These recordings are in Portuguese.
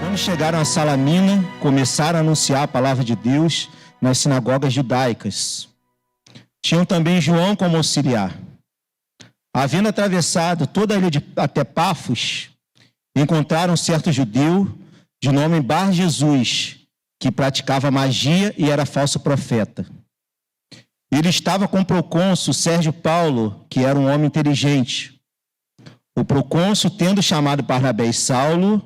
Quando chegaram a Salamina, começaram a anunciar a palavra de Deus nas sinagogas judaicas. Tinham também João como auxiliar. Havendo atravessado toda a ilha até Pafos, encontraram um certo judeu de nome Bar Jesus, que praticava magia e era falso profeta. Ele estava com o procônsul Sérgio Paulo, que era um homem inteligente. O procônsul, tendo chamado Barnabé e Saulo,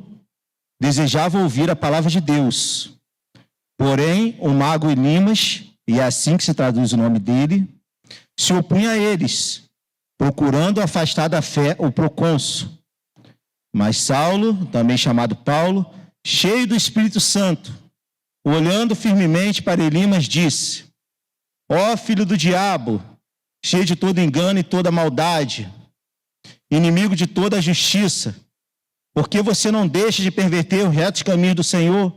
desejava ouvir a palavra de Deus. Porém, o mago Elimas, e é assim que se traduz o nome dele, se opunha a eles, procurando afastar da fé o procônsul. Mas Saulo, também chamado Paulo, cheio do Espírito Santo, olhando firmemente para Elimas, disse: Ó filho do diabo, cheio de todo engano e toda maldade, inimigo de toda a justiça, por que você não deixa de perverter os retos caminhos do Senhor?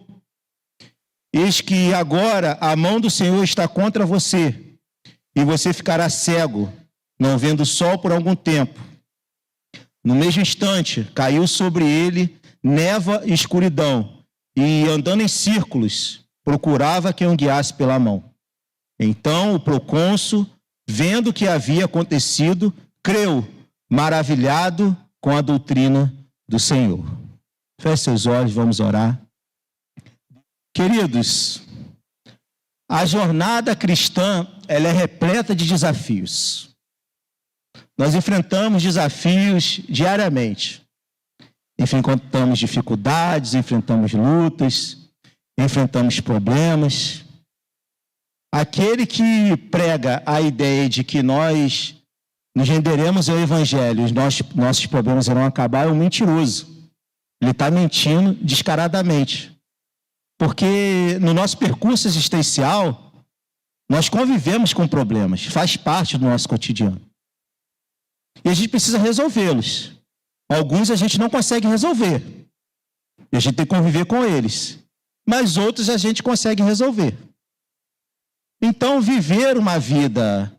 Eis que agora a mão do Senhor está contra você, e você ficará cego, não vendo o sol por algum tempo. No mesmo instante, caiu sobre ele névoa e escuridão, e andando em círculos, procurava quem o guiasse pela mão. Então o procônsul, vendo o que havia acontecido, creu, maravilhado com a doutrina do Senhor. Feche seus olhos, vamos orar. Queridos, a jornada cristã, ela é repleta de desafios. Nós enfrentamos desafios diariamente. Enfrentamos dificuldades, enfrentamos lutas, enfrentamos problemas. Aquele que prega a ideia de que nós nos renderemos ao Evangelho, os nossos problemas irão acabar, é um mentiroso. Ele está mentindo descaradamente. Porque no nosso percurso existencial, nós convivemos com problemas, faz parte do nosso cotidiano. E a gente precisa resolvê-los. Alguns a gente não consegue resolver. E a gente tem que conviver com eles. Mas outros a gente consegue resolver. Então, viver uma vida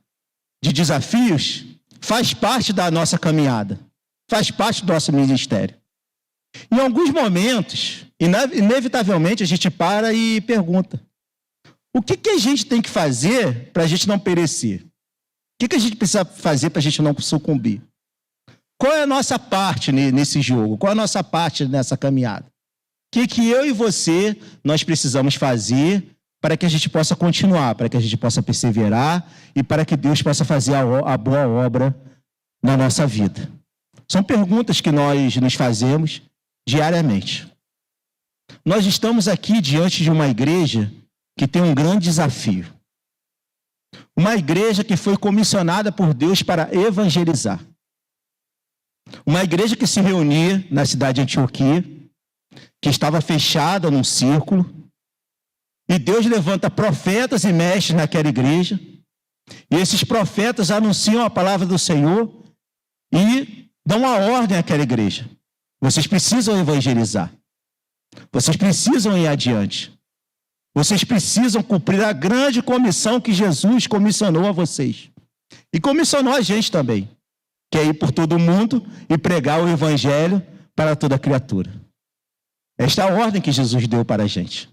de desafios faz parte da nossa caminhada, faz parte do nosso ministério. Em alguns momentos, inevitavelmente, a gente para e pergunta: o que a gente tem que fazer para a gente não perecer? O que a gente precisa fazer para a gente não sucumbir? Qual é a nossa parte nesse jogo? Qual é a nossa parte nessa caminhada? O que eu e você, nós precisamos fazer para que a gente possa continuar, para que a gente possa perseverar e para que Deus possa fazer a boa obra na nossa vida? São perguntas que nós nos fazemos diariamente. Nós estamos aqui diante de uma igreja que tem um grande desafio. Uma igreja que foi comissionada por Deus para evangelizar. Uma igreja que se reunia na cidade de Antioquia, que estava fechada num círculo, e Deus levanta profetas e mestres naquela igreja, e esses profetas anunciam a palavra do Senhor e dão uma ordem àquela igreja: vocês precisam evangelizar, vocês precisam ir adiante, vocês precisam cumprir a grande comissão que Jesus comissionou a vocês, e comissionou a gente também, que é ir por todo o mundo e pregar o evangelho para toda criatura. Esta é a ordem que Jesus deu para a gente.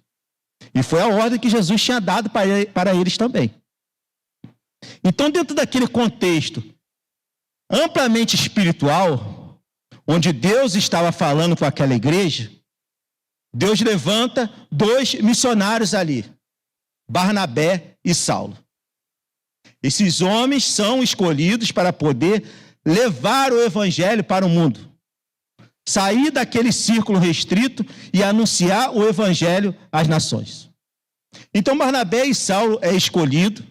E foi a ordem que Jesus tinha dado para eles também. Então, dentro daquele contexto amplamente espiritual, onde Deus estava falando com aquela igreja, Deus levanta dois missionários ali, Barnabé e Saulo. Esses homens são escolhidos para poder levar o evangelho para o mundo. Sair daquele círculo restrito e anunciar o evangelho às nações. Então Barnabé e Saulo é escolhido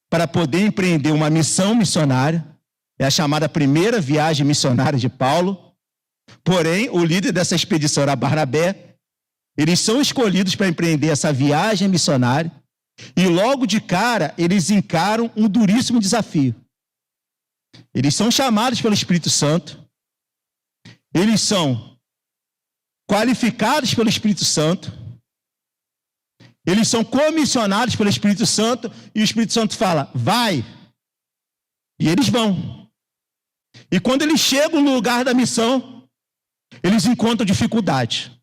para poder empreender uma missão missionária, é a chamada primeira viagem missionária de Paulo. Porém, o líder dessa expedição era Barnabé. Eles são escolhidos para empreender essa viagem missionária e logo de cara eles encaram um duríssimo desafio. Eles são chamados pelo Espírito Santo. Eles são qualificados pelo Espírito Santo. Eles são comissionados pelo Espírito Santo. E o Espírito Santo fala: vai. E eles vão. E quando eles chegam no lugar da missão, eles encontram dificuldade.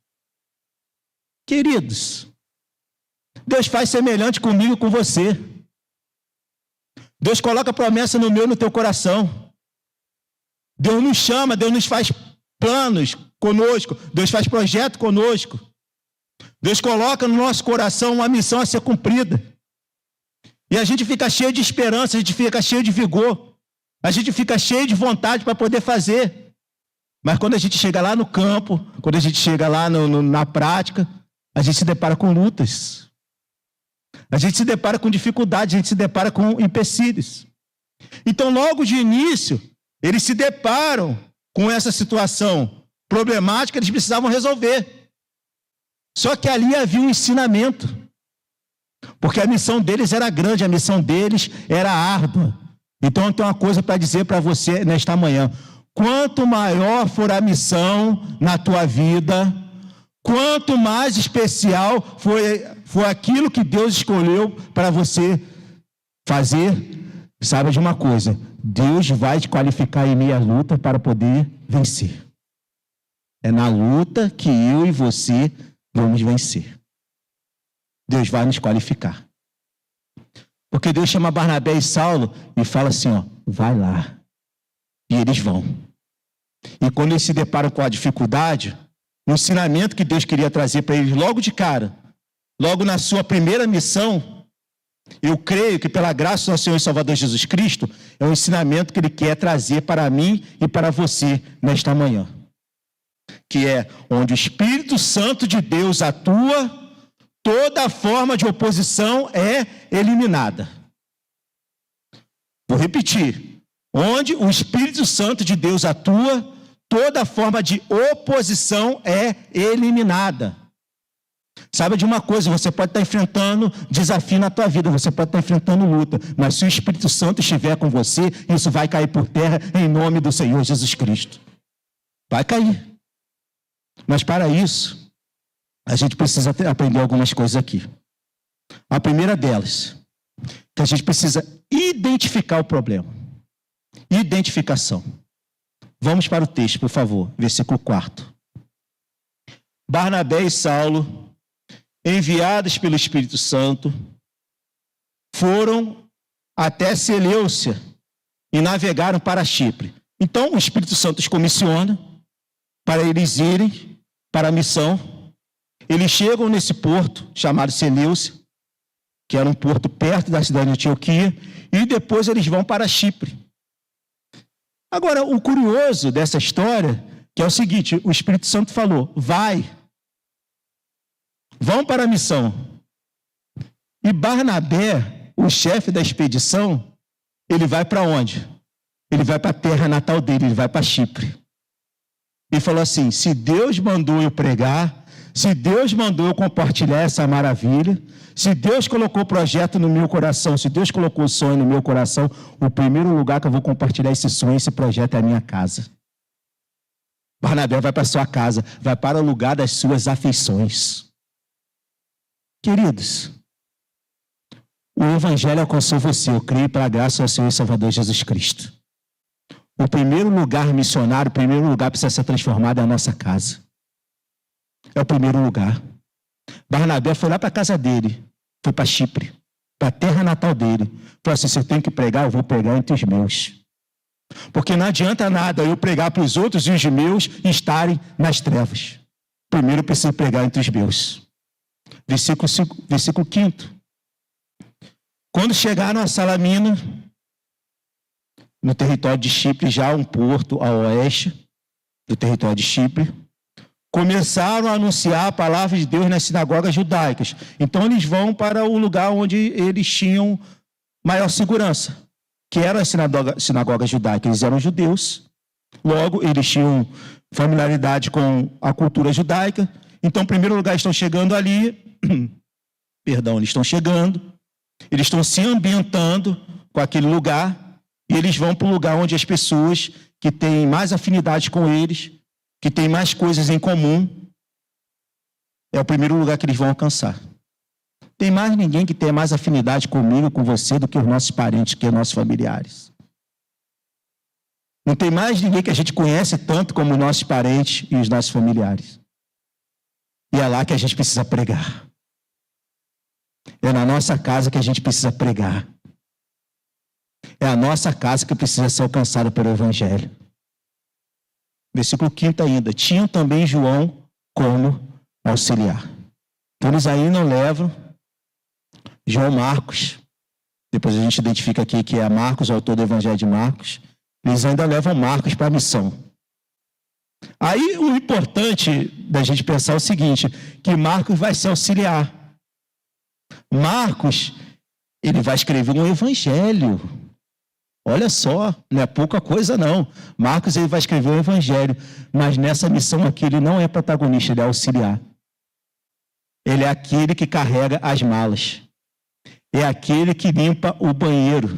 Queridos, Deus faz semelhante comigo e com você. Deus coloca promessa no meu e no teu coração. Deus nos chama, Deus nos faz planos conosco, Deus faz projeto conosco. Deus coloca no nosso coração uma missão a ser cumprida. E a gente fica cheio de esperança, a gente fica cheio de vigor, a gente fica cheio de vontade para poder fazer. Mas quando a gente chega lá no campo, quando a gente chega lá na prática, a gente se depara com lutas. A gente se depara com dificuldades, a gente se depara com empecilhos. Então, logo de início, eles se deparam com essa situação problemática, eles precisavam resolver. Só que ali havia um ensinamento. Porque a missão deles era grande, a missão deles era árdua. Então, eu tenho uma coisa para dizer para você nesta manhã. Quanto maior for a missão na tua vida, quanto mais especial foi aquilo que Deus escolheu para você fazer, saiba de uma coisa, Deus vai te qualificar em meia luta para poder vencer. É na luta que eu e você vamos vencer. Deus vai nos qualificar. Porque Deus chama Barnabé e Saulo e fala assim, ó, vai lá. E eles vão. E quando eles se deparam com a dificuldade, o ensinamento que Deus queria trazer para eles logo de cara, logo na sua primeira missão, eu creio que pela graça do nosso Senhor e Salvador Jesus Cristo, é um ensinamento que Ele quer trazer para mim e para você nesta manhã. Que é onde o Espírito Santo de Deus atua, toda forma de oposição é eliminada. Vou repetir. Onde o Espírito Santo de Deus atua, toda forma de oposição é eliminada. Saiba de uma coisa, você pode estar enfrentando desafio na tua vida, você pode estar enfrentando luta, mas se o Espírito Santo estiver com você, isso vai cair por terra em nome do Senhor Jesus Cristo. Vai cair. Mas para isso, a gente precisa aprender algumas coisas aqui. A primeira delas, que a gente precisa identificar o problema. Identificação. Vamos para o texto, por favor, versículo 4. Barnabé e Saulo, enviados pelo Espírito Santo, foram até Seleucia e navegaram para Chipre. Então, o Espírito Santo os comissiona para eles irem para a missão. Eles chegam nesse porto chamado Seleucia, que era um porto perto da cidade de Antioquia, e depois eles vão para Chipre. Agora, o curioso dessa história, que é o seguinte, o Espírito Santo falou, vão para a missão. E Barnabé, o chefe da expedição, ele vai para onde? Ele vai para a terra natal dele, ele vai para Chipre. E falou assim, se Deus mandou eu pregar, se Deus mandou eu compartilhar essa maravilha, se Deus colocou o projeto no meu coração, se Deus colocou o sonho no meu coração, o primeiro lugar que eu vou compartilhar esse sonho, esse projeto é a minha casa. Barnabé vai para a sua casa, vai para o lugar das suas afeições. Queridos, o Evangelho alcançou você, eu creio pela graça do Senhor e Salvador Jesus Cristo. O primeiro lugar missionário, o primeiro lugar que precisa ser transformado é a nossa casa. É o primeiro lugar. Barnabé foi lá para a casa dele, foi para Chipre, para a terra natal dele. Falou assim, se eu tenho que pregar, eu vou pregar entre os meus. Porque não adianta nada eu pregar para os outros e os meus estarem nas trevas. Primeiro eu preciso pregar entre os meus. Versículo 5. Quando chegaram a Salamina, no território de Chipre, já um porto a oeste do território de Chipre, começaram a anunciar a palavra de Deus nas sinagogas judaicas. Então eles vão para o lugar onde eles tinham maior segurança, que eram as sinagogas judaicas. Eles eram judeus, logo eles tinham familiaridade com a cultura judaica. Então, em primeiro lugar, estão chegando ali, eles estão se ambientando com aquele lugar, e eles vão para o lugar onde as pessoas que têm mais afinidade com eles, que têm mais coisas em comum, é o primeiro lugar que eles vão alcançar. Tem mais ninguém que tenha mais afinidade comigo, com você, do que os nossos parentes, que os nossos familiares. Não tem mais ninguém que a gente conhece tanto como os nossos parentes e os nossos familiares. E é lá que a gente precisa pregar. É na nossa casa que a gente precisa pregar. É a nossa casa que precisa ser alcançada pelo Evangelho. Versículo 5 ainda. Tinham também João como auxiliar. Então eles aí não levam João Marcos. Depois a gente identifica aqui que é Marcos, o autor do Evangelho de Marcos. Eles ainda levam Marcos para a missão. Aí o importante da gente pensar é o seguinte, que Marcos vai ser auxiliar. Marcos, ele vai escrever um evangelho. Olha só, não é pouca coisa não. Marcos, ele vai escrever um evangelho, mas nessa missão aqui ele não é protagonista, ele é auxiliar. Ele é aquele que carrega as malas. É aquele que limpa o banheiro.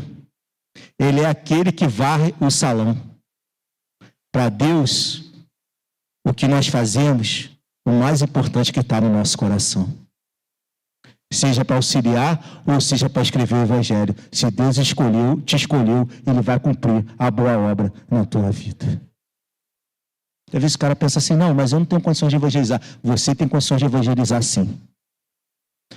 Ele é aquele que varre o salão. Para Deus, o que nós fazemos, o mais importante que está no nosso coração. Seja para auxiliar ou seja para escrever o evangelho. Se Deus te escolheu, Ele vai cumprir a boa obra na tua vida. Às vezes o cara pensa assim, não, mas eu não tenho condições de evangelizar. Você tem condições de evangelizar sim.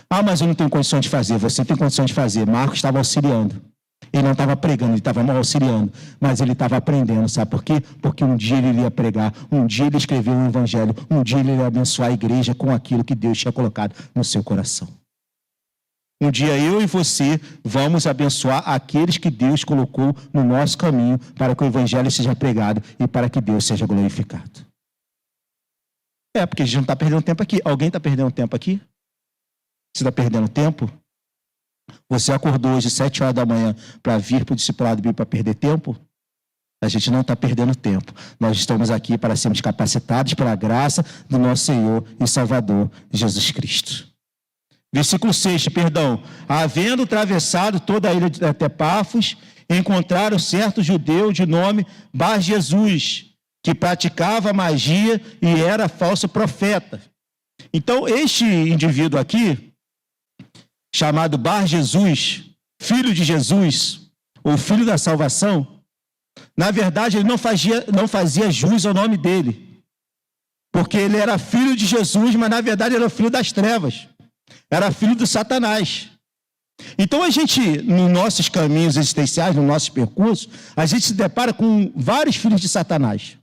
Ah, mas eu não tenho condições de fazer. Você tem condições de fazer. Marcos estava auxiliando. Ele não estava pregando, ele estava auxiliando. Mas ele estava aprendendo, sabe por quê? Porque um dia ele ia pregar, um dia ele escreveu um evangelho, um dia ele ia abençoar a igreja com aquilo que Deus tinha colocado no seu coração. Um dia eu e você vamos abençoar aqueles que Deus colocou no nosso caminho para que o evangelho seja pregado e para que Deus seja glorificado. Porque a gente não está perdendo tempo aqui. Alguém está perdendo tempo aqui? Você está perdendo tempo? Você acordou hoje às 7 horas da manhã para vir para o discipulado bíblico para perder tempo? A gente não está perdendo tempo. Nós estamos aqui para sermos capacitados pela graça do nosso Senhor e Salvador Jesus Cristo. Versículo 6, havendo atravessado toda a ilha de Tepafos, encontraram certo judeu de nome Bar-Jesus, que praticava magia e era falso profeta. Então, este indivíduo aqui, chamado Bar-Jesus, filho de Jesus, ou filho da salvação, na verdade, ele não fazia jus ao nome dele, porque ele era filho de Jesus, mas na verdade ele era filho das trevas. Era filho do Satanás. Então a gente, nos nossos caminhos existenciais, no nosso percurso, a gente se depara com vários filhos de Satanás.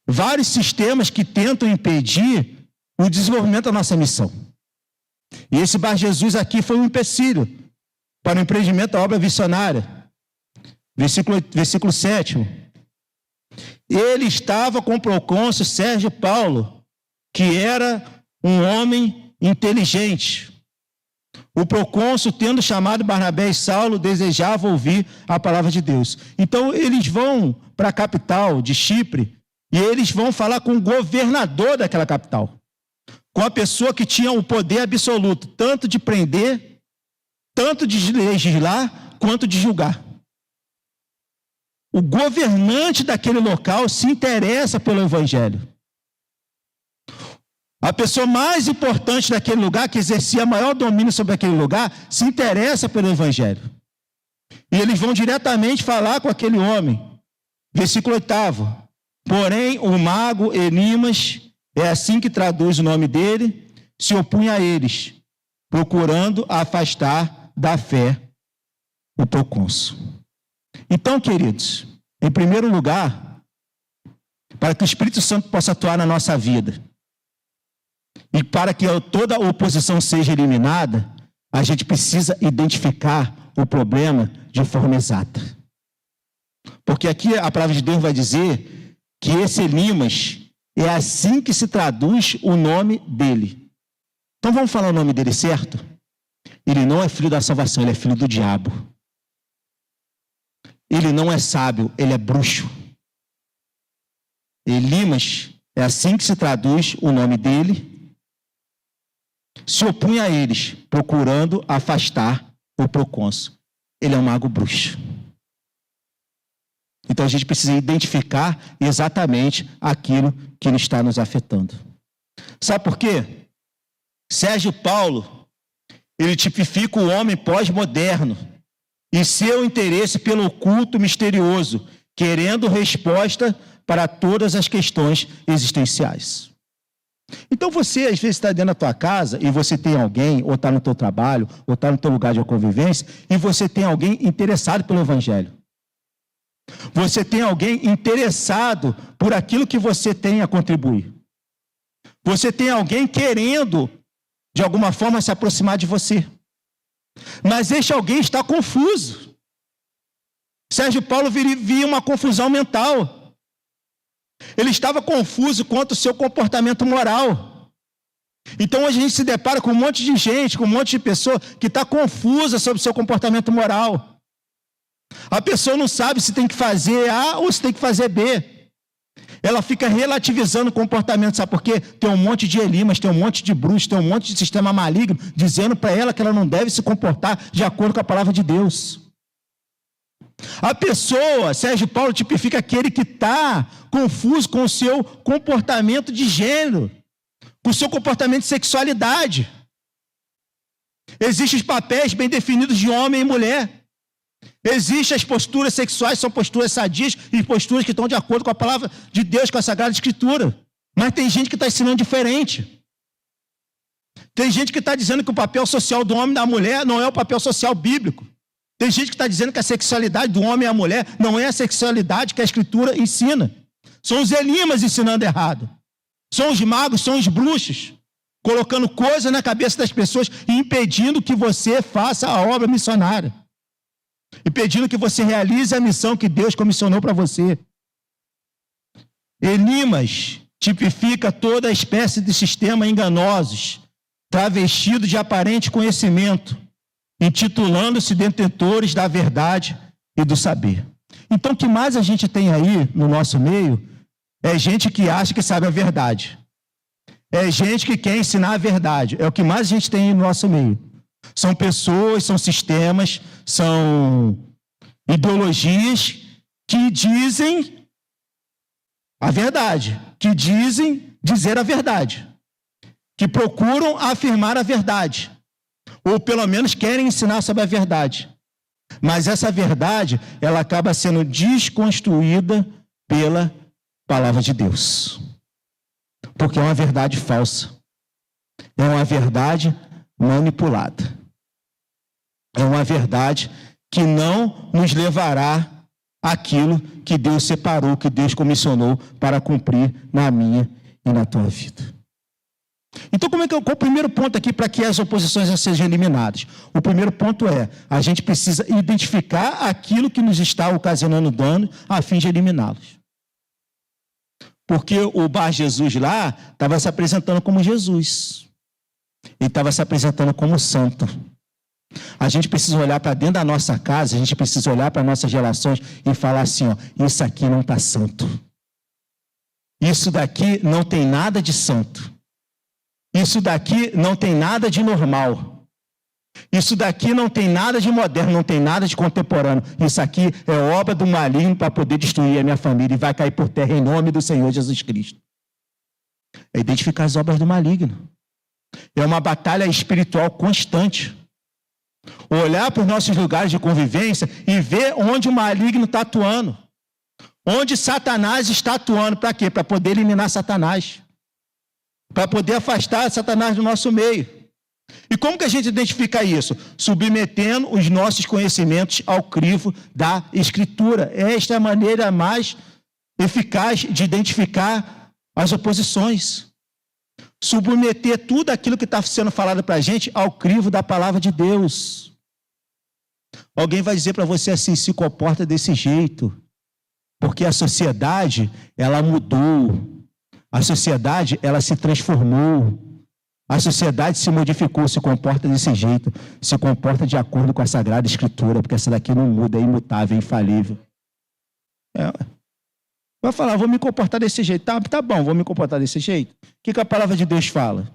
Vários sistemas que tentam impedir o desenvolvimento da nossa missão. E esse Bar-Jesus aqui foi um empecilho para o empreendimento da obra missionária. Versículo 7. Ele estava com o procônsul Sérgio Paulo, que era um homem inteligente. O procônsul, tendo chamado Barnabé e Saulo, desejava ouvir a palavra de Deus. Então, eles vão para a capital de Chipre e eles vão falar com o governador daquela capital. Com a pessoa que tinha o poder absoluto, tanto de prender, tanto de legislar, quanto de julgar. O governante daquele local se interessa pelo evangelho. A pessoa mais importante daquele lugar, que exercia maior domínio sobre aquele lugar, se interessa pelo evangelho. E eles vão diretamente falar com aquele homem. Versículo 8. Porém, o mago Elimas, é assim que traduz o nome dele, se opunha a eles, procurando afastar da fé o procônsul. Então, queridos, em primeiro lugar, para que o Espírito Santo possa atuar na nossa vida, e para que toda a oposição seja eliminada, a gente precisa identificar o problema de forma exata. Porque aqui a palavra de Deus vai dizer que esse Elimas, é assim que se traduz o nome dele. Então vamos falar o nome dele certo? Ele não é filho da salvação, ele é filho do diabo. Ele não é sábio, ele é bruxo. Elimas, é assim que se traduz o nome dele. Se opunha a eles, procurando afastar o procônsul. Ele é um mago bruxo. Então a gente precisa identificar exatamente aquilo que está nos afetando. Sabe por quê? Sérgio Paulo, ele tipifica o homem pós-moderno e seu interesse pelo oculto misterioso, querendo resposta para todas as questões existenciais. Então você, às vezes, está dentro da tua casa e você tem alguém, ou está no teu trabalho, ou está no teu lugar de convivência, e você tem alguém interessado pelo Evangelho. Você tem alguém interessado por aquilo que você tem a contribuir. Você tem alguém querendo, de alguma forma, se aproximar de você. Mas este alguém está confuso. Sérgio Paulo vivia uma confusão mental. Ele estava confuso quanto ao seu comportamento moral. Então hoje a gente se depara com um monte de gente, com um monte de pessoa que está confusa sobre o seu comportamento moral. A pessoa não sabe se tem que fazer A ou se tem que fazer B. Ela fica relativizando o comportamento, sabe por quê? Tem um monte de elimas, tem um monte de bruxos, tem um monte de sistema maligno dizendo para ela que ela não deve se comportar de acordo com a palavra de Deus. A pessoa, Sérgio Paulo tipifica aquele que está confuso com o seu comportamento de gênero, com o seu comportamento de sexualidade. Existem os papéis bem definidos de homem e mulher. Existem as posturas sexuais, são posturas sadias e posturas que estão de acordo com a palavra de Deus, com a Sagrada Escritura. Mas tem gente que está ensinando diferente. Tem gente que está dizendo que o papel social do homem e da mulher não é o papel social bíblico. Tem gente que está dizendo que a sexualidade do homem e da mulher não é a sexualidade que a Escritura ensina. São os elimas ensinando errado. São os magos, são os bruxos, colocando coisas na cabeça das pessoas e impedindo que você faça a obra missionária. Impedindo que você realize a missão que Deus comissionou para você. Elimas tipifica toda a espécie de sistemas enganosos, travestidos de aparente conhecimento, intitulando-se detentores da verdade e do saber. Então, o que mais a gente tem aí no nosso meio é gente que acha que sabe a verdade. É gente que quer ensinar a verdade. É o que mais a gente tem aí no nosso meio. São pessoas, são sistemas, são ideologias que dizem a verdade, que dizem dizer a verdade, que procuram afirmar a verdade, ou pelo menos querem ensinar sobre a verdade. Mas essa verdade, ela acaba sendo desconstruída pela palavra de Deus. Porque é uma verdade falsa. É uma verdade manipulada. É uma verdade que não nos levará àquilo que Deus separou, que Deus comissionou para cumprir na minha e na tua vida. Então, qual é o primeiro ponto aqui para que as oposições sejam eliminadas? O primeiro ponto é, a gente precisa identificar aquilo que nos está ocasionando dano a fim de eliminá-los. Porque o Bar Jesus lá estava se apresentando como Jesus. Ele estava se apresentando como santo. A gente precisa olhar para dentro da nossa casa, a gente precisa olhar para nossas relações e falar assim, ó, isso aqui não está santo. Isso daqui não tem nada de santo. Isso daqui não tem nada de normal. Isso daqui não tem nada de moderno, não tem nada de contemporâneo. Isso aqui é obra do maligno para poder destruir a minha família e vai cair por terra em nome do Senhor Jesus Cristo. É identificar as obras do maligno. É uma batalha espiritual constante. Olhar para os nossos lugares de convivência e ver onde o maligno está atuando. Onde Satanás está atuando. Para quê? Para poder eliminar Satanás. Para poder afastar Satanás do nosso meio. E como que a gente identifica isso? Submetendo os nossos conhecimentos ao crivo da Escritura. Esta é a maneira mais eficaz de identificar as oposições. Submeter tudo aquilo que está sendo falado para a gente ao crivo da palavra de Deus. Alguém vai dizer para você assim, se comporta desse jeito, porque a sociedade, ela mudou. A sociedade, ela se transformou. A sociedade se modificou, se comporta desse jeito, se comporta de acordo com a Sagrada Escritura, porque essa daqui não muda, é imutável, é infalível. Vai falar, vou me comportar desse jeito. Tá bom, vou me comportar desse jeito. O que a palavra de Deus fala?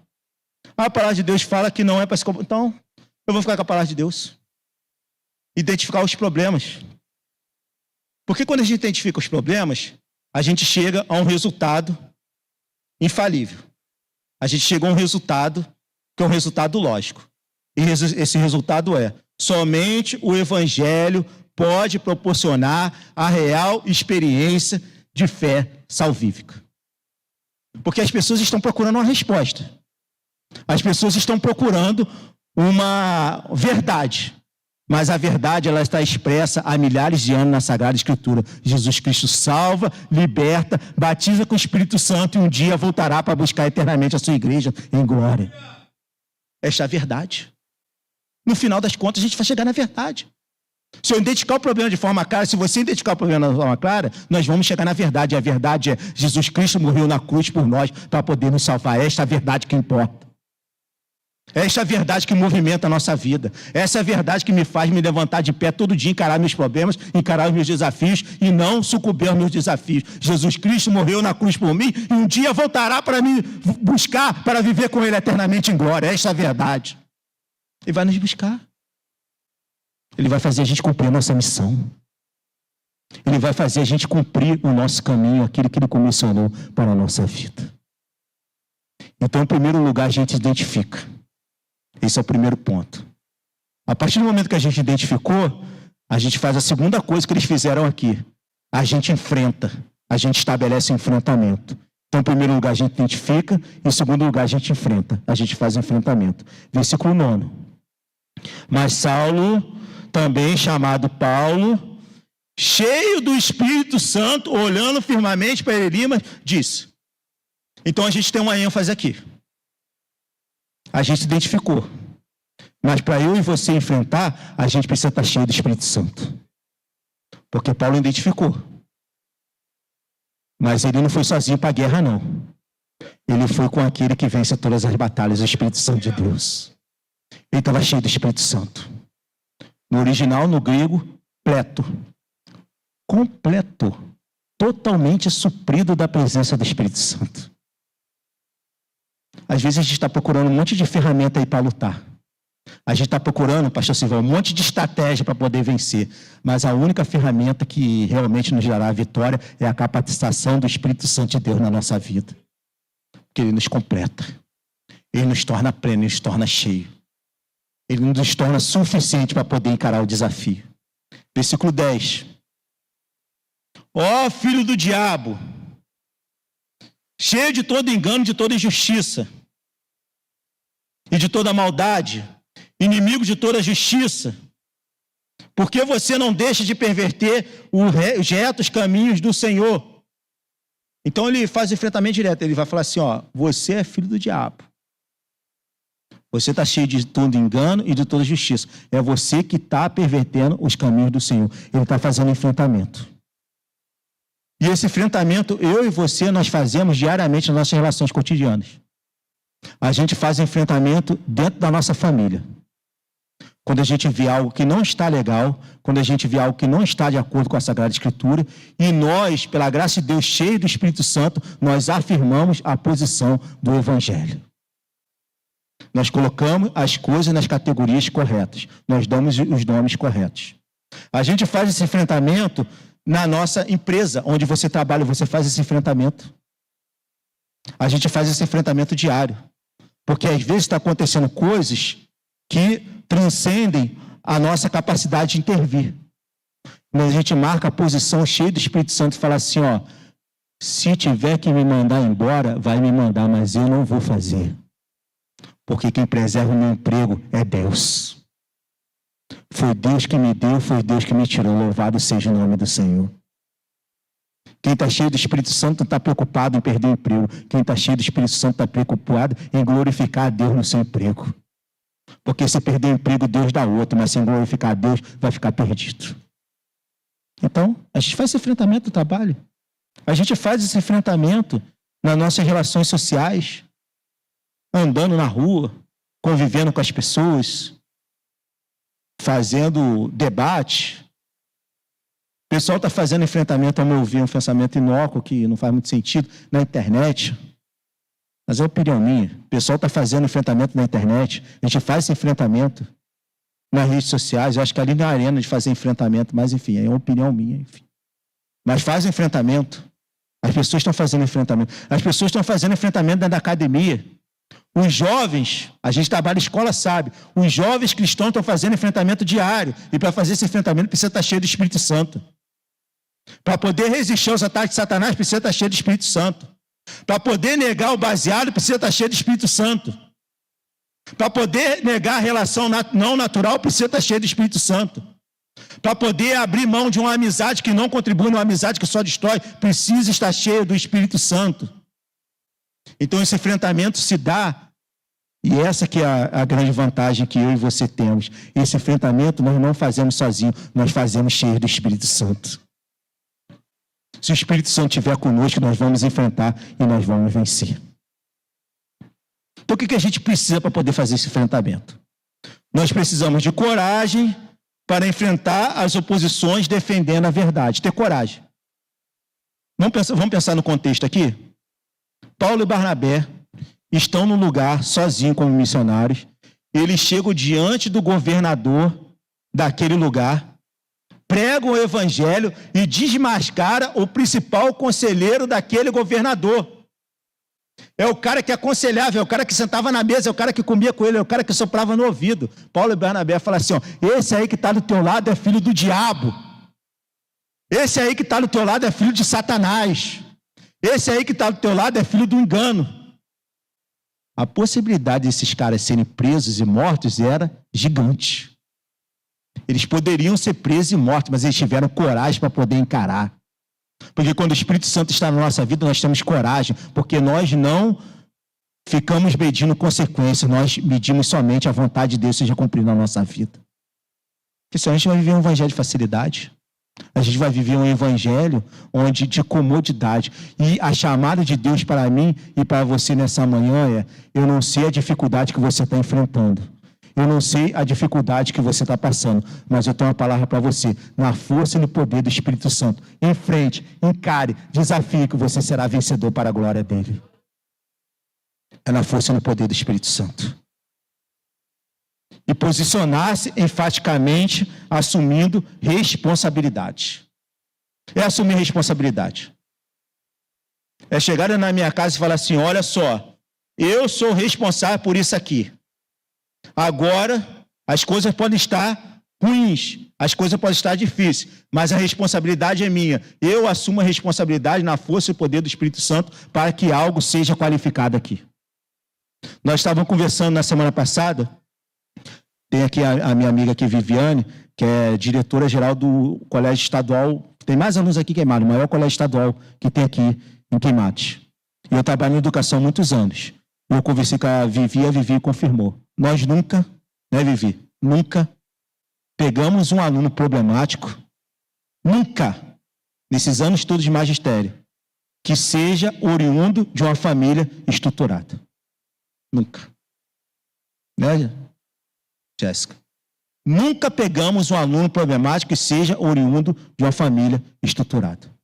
A palavra de Deus fala que não é para se comportar. Então, eu vou ficar com a palavra de Deus. Identificar os problemas. Porque quando a gente identifica os problemas, a gente chega a um resultado infalível. A gente chega a um resultado que é um resultado lógico. E esse resultado é, somente o Evangelho pode proporcionar a real experiência de fé salvífica. Porque as pessoas estão procurando uma resposta. As pessoas estão procurando uma verdade. Mas a verdade, ela está expressa há milhares de anos na Sagrada Escritura. Jesus Cristo salva, liberta, batiza com o Espírito Santo e um dia voltará para buscar eternamente a sua igreja em glória. Esta é a verdade. No final das contas, a gente vai chegar na verdade. Se eu identificar o problema de forma clara, se você identificar o problema de forma clara, nós vamos chegar na verdade. E a verdade é: Jesus Cristo morreu na cruz por nós para poder nos salvar. Esta é a verdade que importa. Esta é a verdade que movimenta a nossa vida. Essa é a verdade que me faz me levantar de pé todo dia, encarar meus problemas, encarar os meus desafios e não sucumbir aos meus desafios. Jesus Cristo morreu na cruz por mim e um dia voltará para me buscar, para viver com Ele eternamente em glória. Esta é a verdade. Ele vai nos buscar. Ele vai fazer a gente cumprir a nossa missão. Ele vai fazer a gente cumprir o nosso caminho, aquilo que Ele comissionou para a nossa vida. Então, em primeiro lugar, a gente identifica. Esse é o primeiro ponto. A partir do momento que a gente identificou, a gente faz a segunda coisa que eles fizeram aqui. A gente enfrenta, a gente estabelece um enfrentamento. Então, em primeiro lugar, a gente identifica, em segundo lugar, a gente enfrenta, a gente faz o enfrentamento. Versículo 9. Mas Saulo, também chamado Paulo, cheio do Espírito Santo, olhando firmemente para Elimas, disse. Então, a gente tem uma ênfase aqui. A gente identificou. Mas para eu e você enfrentar, a gente precisa estar cheio do Espírito Santo. Porque Paulo identificou. Mas ele não foi sozinho para a guerra, não. Ele foi com aquele que vence todas as batalhas, o Espírito Santo de Deus. Ele estava cheio do Espírito Santo. No original, no grego, pleto. Completo. Totalmente suprido da presença do Espírito Santo. Às vezes a gente está procurando um monte de ferramenta aí para lutar. A gente está procurando, pastor Silvão, um monte de estratégia para poder vencer. Mas a única ferramenta que realmente nos dará a vitória é a capacitação do Espírito Santo de Deus na nossa vida. Porque Ele nos completa. Ele nos torna pleno, Ele nos torna cheio. Ele nos torna suficiente para poder encarar o desafio. Versículo 10. Ó filho do diabo, cheio de todo engano, de toda injustiça e de toda maldade, inimigo de toda justiça, porque você não deixa de perverter os retos caminhos do Senhor. Então ele faz o enfrentamento direto, ele vai falar assim, ó, você é filho do diabo. Você está cheio de todo engano e de toda justiça. É você que está pervertendo os caminhos do Senhor. Ele está fazendo enfrentamento. E esse enfrentamento, eu e você, nós fazemos diariamente nas nossas relações cotidianas. A gente faz enfrentamento dentro da nossa família. Quando a gente vê algo que não está legal, quando a gente vê algo que não está de acordo com a Sagrada Escritura, e nós, pela graça de Deus, cheio do Espírito Santo, nós afirmamos a posição do Evangelho. Nós colocamos as coisas nas categorias corretas. Nós damos os nomes corretos. A gente faz esse enfrentamento na nossa empresa, onde você trabalha, você faz esse enfrentamento. A gente faz esse enfrentamento diário. Porque às vezes está acontecendo coisas que transcendem a nossa capacidade de intervir. Mas a gente marca a posição cheia do Espírito Santo e fala assim, ó, se tiver que me mandar embora, vai me mandar, mas eu não vou fazer. Porque quem preserva o meu emprego é Deus. Foi Deus que me deu, foi Deus que me tirou. Louvado seja o nome do Senhor. Quem está cheio do Espírito Santo está preocupado em perder o emprego. Quem está cheio do Espírito Santo está preocupado em glorificar a Deus no seu emprego. Porque se perder o emprego, Deus dá outro, mas sem glorificar a Deus, vai ficar perdido. Então, a gente faz esse enfrentamento no trabalho. A gente faz esse enfrentamento nas nossas relações sociais. Andando na rua, convivendo com as pessoas, fazendo debate. O pessoal está fazendo enfrentamento, ao meu ver, um pensamento inócuo, que não faz muito sentido, na internet. Mas é opinião minha. O pessoal está fazendo enfrentamento na internet. A gente faz esse enfrentamento nas redes sociais. Eu acho que ali não é a arena de fazer enfrentamento, mas enfim, é uma opinião minha. Enfim. Mas faz enfrentamento. As pessoas estão fazendo enfrentamento. As pessoas estão fazendo enfrentamento dentro da academia. Os jovens, a gente trabalha em escola, sabe, os jovens cristãos estão fazendo enfrentamento diário, e para fazer esse enfrentamento precisa estar cheio do Espírito Santo. Para poder resistir aos ataques de Satanás, precisa estar cheio do Espírito Santo. Para poder negar o baseado, precisa estar cheio do Espírito Santo. Para poder negar a relação não natural, precisa estar cheio do Espírito Santo. Para poder abrir mão de uma amizade que não contribui numa amizade que só destrói, precisa estar cheio do Espírito Santo. Então esse enfrentamento se dá, e essa que é a grande vantagem que eu e você temos. Esse enfrentamento nós não fazemos sozinhos, nós fazemos cheio do Espírito Santo. Se o Espírito Santo estiver conosco, nós vamos enfrentar e nós vamos vencer. Então o que a gente precisa para poder fazer esse enfrentamento? Nós precisamos de coragem para enfrentar as oposições defendendo a verdade. Ter coragem. Vamos pensar no contexto aqui? Paulo e Barnabé estão no lugar sozinhos como missionários. Eles chegam diante do governador daquele lugar, pregam o evangelho e desmascaram o principal conselheiro daquele governador. É o cara que aconselhava, é o cara que sentava na mesa, é o cara que comia com ele, é o cara que soprava no ouvido. Paulo e Barnabé falam assim, ó, esse aí que está do teu lado é filho do diabo. Esse aí que está do teu lado é filho de Satanás. Esse aí que está do teu lado é filho do engano. A possibilidade desses caras serem presos e mortos era gigante. Eles poderiam ser presos e mortos, mas eles tiveram coragem para poder encarar. Porque quando o Espírito Santo está na nossa vida, nós temos coragem, porque nós não ficamos medindo consequências, nós medimos somente a vontade de Deus seja cumprida na nossa vida. Porque senão a gente vai viver um evangelho de facilidade. A gente vai viver um evangelho onde de comodidade. E a chamada de Deus para mim e para você nessa manhã é: eu não sei a dificuldade que você está enfrentando. Eu não sei a dificuldade que você está passando, mas eu tenho uma palavra para você. Na força e no poder do Espírito Santo. Enfrente, encare, desafie que você será vencedor para a glória dele. É na força e no poder do Espírito Santo. E posicionar-se enfaticamente, assumindo responsabilidade. É assumir responsabilidade. É chegar na minha casa e falar assim: olha só, eu sou responsável por isso aqui. Agora, as coisas podem estar ruins, as coisas podem estar difíceis, mas a responsabilidade é minha. Eu assumo a responsabilidade na força e poder do Espírito Santo para que algo seja qualificado aqui. Nós estávamos conversando na semana passada, tem aqui a minha amiga aqui, Viviane, que é diretora-geral do Colégio Estadual, tem mais alunos aqui em Queimados, o maior colégio estadual que tem aqui em Queimados. E eu trabalho em educação há muitos anos. Eu conversei com a Vivi confirmou. Nós nunca, né, Vivi? Nunca pegamos um aluno problemático, nunca, nesses anos todos de magistério, que seja oriundo de uma família estruturada. Nunca. Né, Jéssica? Nunca pegamos um aluno problemático que seja oriundo de uma família estruturada.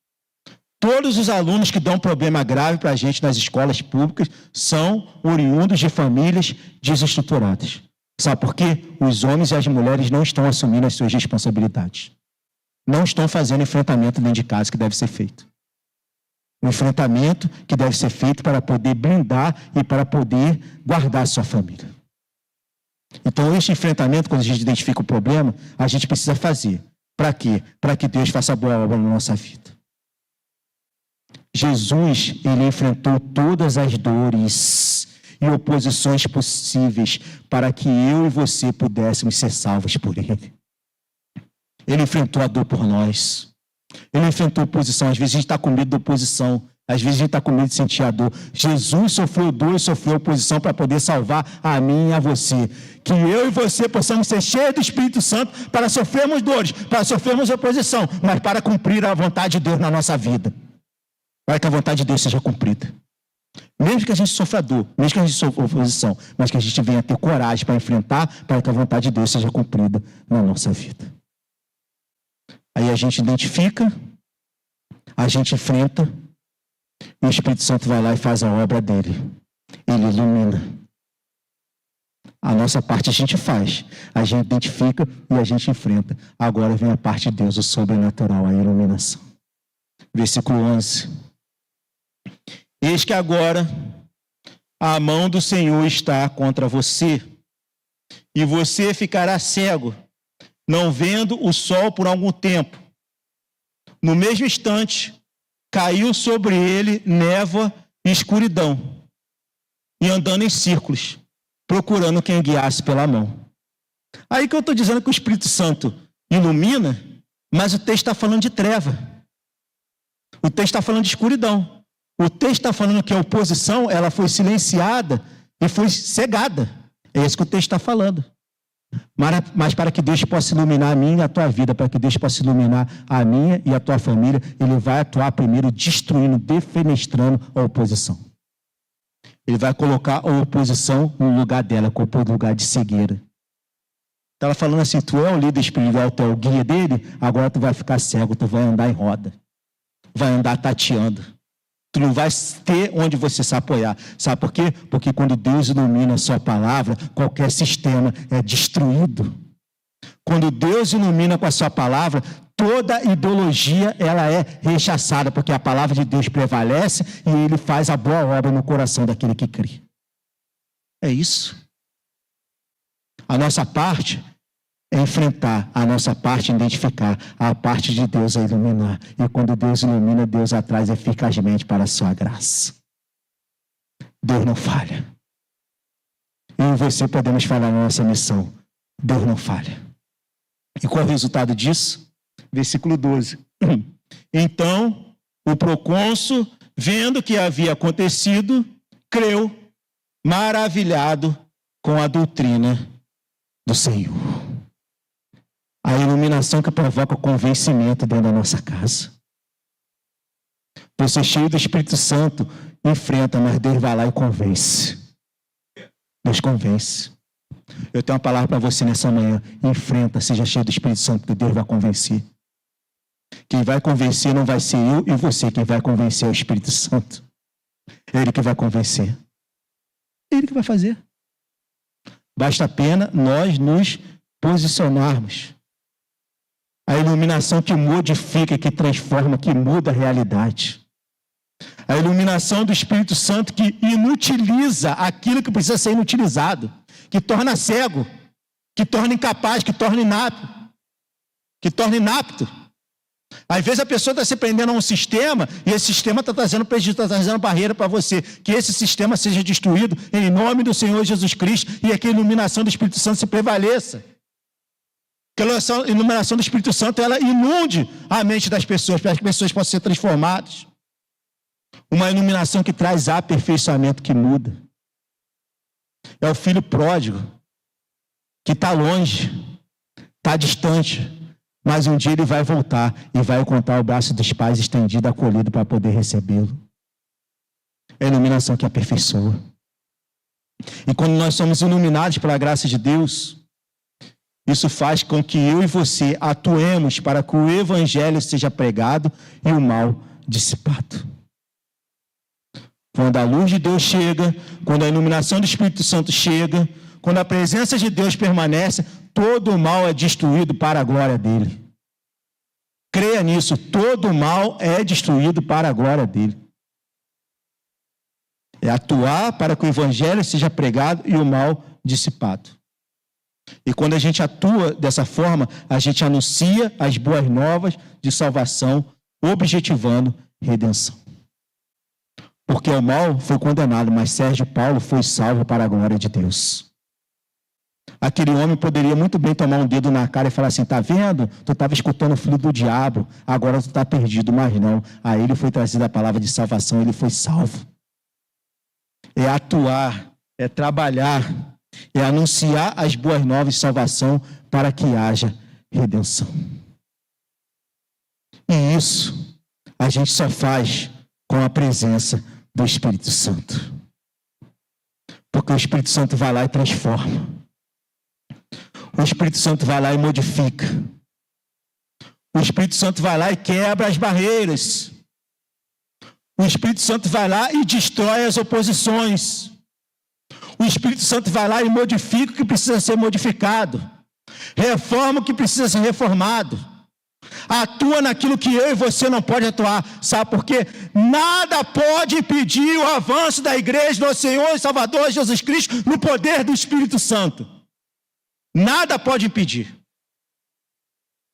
Todos os alunos que dão problema grave para a gente nas escolas públicas são oriundos de famílias desestruturadas. Sabe por quê? Os homens e as mulheres não estão assumindo as suas responsabilidades. Não estão fazendo o enfrentamento dentro de casa que deve ser feito. Um enfrentamento que deve ser feito para poder blindar e para poder guardar a sua família. Então, este enfrentamento, quando a gente identifica o problema, a gente precisa fazer. Para quê? Para que Deus faça boa obra na nossa vida. Jesus, ele enfrentou todas as dores e oposições possíveis para que eu e você pudéssemos ser salvos por ele. Ele enfrentou a dor por nós. Ele enfrentou oposição. Às vezes a gente está com medo da oposição. Às vezes a gente está com medo de sentir a dor. Jesus sofreu dor e sofreu oposição para poder salvar a mim e a você. Que eu e você possamos ser cheios do Espírito Santo para sofrermos dores, para sofrermos oposição, mas para cumprir a vontade de Deus na nossa vida. Para que a vontade de Deus seja cumprida. Mesmo que a gente sofra dor, mesmo que a gente sofra oposição, mas que a gente venha ter coragem para enfrentar, para que a vontade de Deus seja cumprida na nossa vida. Aí a gente identifica, a gente enfrenta, e o Espírito Santo vai lá e faz a obra dele. Ele ilumina. A nossa parte a gente faz, a gente identifica e a gente enfrenta. Agora vem a parte de Deus, o sobrenatural, a iluminação. Versículo 11. Eis que agora a mão do Senhor está contra você, e você ficará cego, não vendo o sol por algum tempo. No mesmo instante, caiu sobre ele névoa e escuridão, e andando em círculos, procurando quem guiasse pela mão. Aí que eu estou dizendo que o Espírito Santo ilumina, mas o texto está falando de treva. O texto está falando de escuridão. O texto está falando que a oposição ela foi silenciada e foi cegada. É isso que o texto está falando. Mas para que Deus possa iluminar a minha e a tua vida, para que Deus possa iluminar a minha e a tua família, Ele vai atuar primeiro destruindo, defenestrando a oposição. Ele vai colocar a oposição no lugar dela, como lugar de cegueira. Estava falando assim, tu é o líder espiritual, tu é o guia dele, agora tu vai ficar cego, tu vai andar em roda. Vai andar tateando. Tu não vai ter onde você se apoiar. Sabe por quê? Porque quando Deus ilumina a sua palavra, qualquer sistema é destruído. Quando Deus ilumina com a sua palavra, toda ideologia ela é rechaçada, porque a palavra de Deus prevalece e Ele faz a boa obra no coração daquele que crê. É isso. A nossa parte é enfrentar, a nossa parte é identificar, a parte de Deus é iluminar. E quando Deus ilumina, Deus atrás eficazmente para a sua graça. Deus não falha. Eu e você podemos falhar na nossa missão. Deus não falha. E qual é o resultado disso? Versículo 12. Então, o procônsul, vendo o que havia acontecido, creu, maravilhado com a doutrina do Senhor. A iluminação que provoca o convencimento dentro da nossa casa. Você cheio do Espírito Santo, enfrenta, mas Deus vai lá e convence. Deus convence. Eu tenho uma palavra para você nessa manhã. Enfrenta, seja cheio do Espírito Santo, porque Deus vai convencer. Quem vai convencer não vai ser eu e você. Quem vai convencer é o Espírito Santo. É Ele que vai convencer. É Ele que vai fazer. Basta apenas nós nos posicionarmos. A iluminação que modifica, que transforma, que muda a realidade. A iluminação do Espírito Santo que inutiliza aquilo que precisa ser inutilizado, que torna cego, que torna incapaz, que torna inapto. Às vezes a pessoa está se prendendo a um sistema e esse sistema está trazendo prejuízo, está trazendo barreira para você. Que esse sistema seja destruído em nome do Senhor Jesus Cristo e que a iluminação do Espírito Santo se prevaleça. Que a iluminação do Espírito Santo ela inunde a mente das pessoas, para que as pessoas possam ser transformadas. Uma iluminação que traz aperfeiçoamento, que muda. É o filho pródigo, que está longe, está distante, mas um dia ele vai voltar e vai encontrar o braço dos pais estendido, acolhido para poder recebê-lo. É a iluminação que aperfeiçoa. E quando nós somos iluminados pela graça de Deus, isso faz com que eu e você atuemos para que o Evangelho seja pregado e o mal dissipado. Quando a luz de Deus chega, quando a iluminação do Espírito Santo chega, quando a presença de Deus permanece, todo o mal é destruído para a glória dele. Creia nisso, todo o mal é destruído para a glória dele. É atuar para que o Evangelho seja pregado e o mal dissipado. E quando a gente atua dessa forma, a gente anuncia as boas novas de salvação, objetivando redenção. Porque o mal foi condenado, mas Sérgio Paulo foi salvo para a glória de Deus. Aquele homem poderia muito bem tomar um dedo na cara e falar assim, tá vendo? Tu estava escutando o filho do diabo, agora tu está perdido, mas não. A ele foi trazida a palavra de salvação, ele foi salvo. É atuar, é trabalhar, é anunciar as boas novas de salvação para que haja redenção. E isso a gente só faz com a presença do Espírito Santo. Porque o Espírito Santo vai lá e transforma. O Espírito Santo vai lá e modifica. O Espírito Santo vai lá e quebra as barreiras. O Espírito Santo vai lá e destrói as oposições. O Espírito Santo vai lá e modifica o que precisa ser modificado. Reforma o que precisa ser reformado. Atua naquilo que eu e você não pode atuar. Sabe por quê? Nada pode impedir o avanço da igreja do Senhor e Salvador Jesus Cristo no poder do Espírito Santo. Nada pode impedir.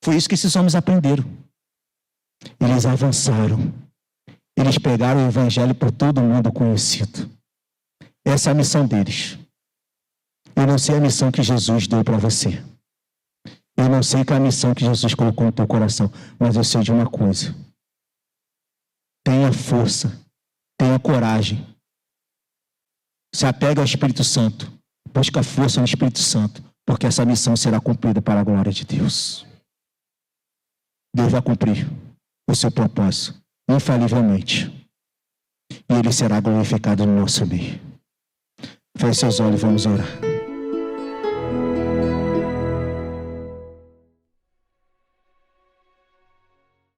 Foi isso que esses homens aprenderam. Eles avançaram. Eles pregaram o evangelho por todo mundo conhecido. Essa é a missão deles. Eu não sei a missão que Jesus deu para você. Eu não sei qual é a missão que Jesus colocou no teu coração, mas eu sei de uma coisa. Tenha força, tenha coragem. Se apega ao Espírito Santo. Busca força no Espírito Santo, porque essa missão será cumprida para a glória de Deus. Deus vai cumprir o seu propósito, infalivelmente. E Ele será glorificado no nosso meio. Feche seus olhos e vamos orar.